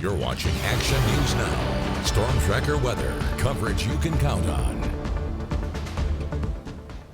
You're watching Action News Now. Storm Tracker weather. Coverage you can count on.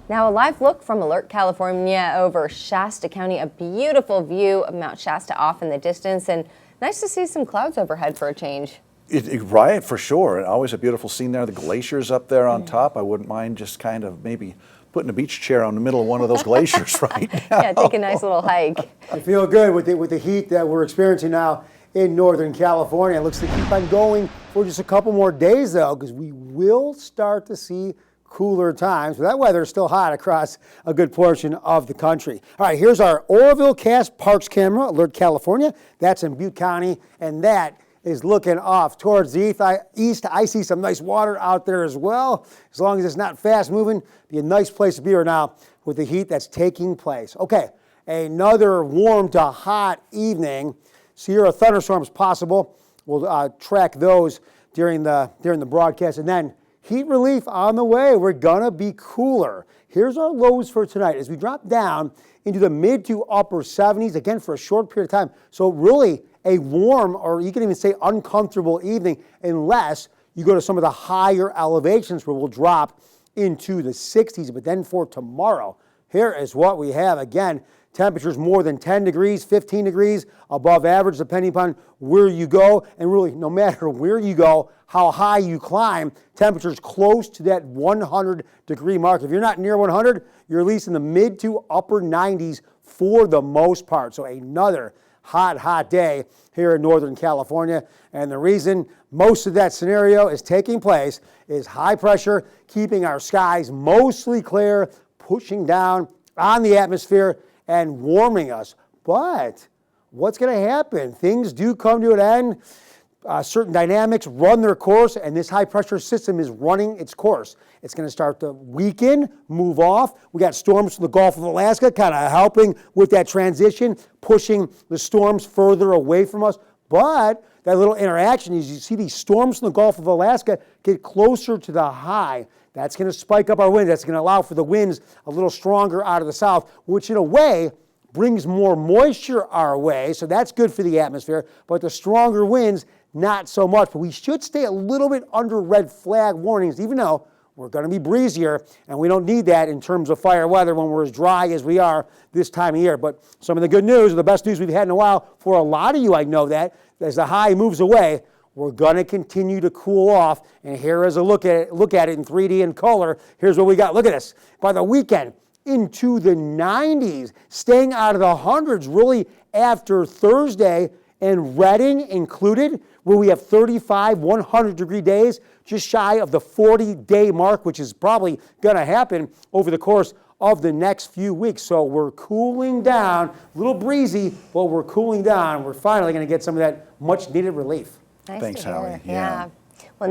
Now a live look from Alert, California over Shasta County. A beautiful view of Mount Shasta off in the distance, and nice to see some clouds overhead for a change. Right, for sure. And always a beautiful scene there. The glaciers up there on top. I wouldn't mind just kind of maybe putting a beach chair on the middle of one of those glaciers right now. Yeah, take a nice little hike. I feel good with the heat that we're experiencing now in Northern California. It looks to keep on going for just a couple more days, though, because we will start to see cooler times. But that weather is still hot across a good portion of the country. All right, here's our Oroville Cass Parks camera, Alert, California. That's in Butte County, and that is looking off towards the east. I see some nice water out there as well. As long as it's not fast moving, be a nice place to be right now with the heat that's taking place. Okay, another warm to hot evening. Sierra thunderstorms possible. We'll track those during the broadcast. And then heat relief on the way. We're going to be cooler. Here's our lows for tonight as we drop down into the mid to upper 70s, again, for a short period of time. So really a warm, or you can even say uncomfortable evening, unless you go to some of the higher elevations where we'll drop into the 60s. But then for tomorrow, here is what we have. Again, temperatures more than 10 degrees, 15 degrees above average, depending upon where you go. And really, no matter where you go, how high you climb, temperatures close to that 100-degree mark. If you're not near 100, you're at least in the mid to upper 90s for the most part. So another hot day here in Northern California. And the reason most of that scenario is taking place is high pressure, keeping our skies mostly clear, pushing down on the atmosphere and warming us. But what's going to happen? Things do come to an end. Certain dynamics run their course, and this high-pressure system is running its course. It's going to start to weaken, move off. We got storms from the Gulf of Alaska kind of helping with that transition, pushing the storms further away from us. But that little interaction is you see these storms from the Gulf of Alaska get closer to the high. That's going to spike up our winds. That's going to allow for the winds a little stronger out of the south, which in a way brings more moisture our way. So that's good for the atmosphere. But the stronger winds, not so much. But we should stay a little bit under red flag warnings, even though we're going to be breezier, and we don't need that in terms of fire weather when we're as dry as we are this time of year. But some of the good news, or the best news we've had in a while, for a lot of you, I know that, as the high moves away, we're going to continue to cool off. And here is a look at it in 3D and color. Here's what we got. Look at this. By the weekend, into the 90s, staying out of the hundreds really after Thursday, and Redding included, where we have 35 100-degree days, just shy of the 40-day mark, which is probably going to happen over the course of the next few weeks. So we're cooling down, a little breezy, but we're cooling down. We're finally going to get some of that much-needed relief. Nice Thanks, to hear. Howie. Yeah. Well,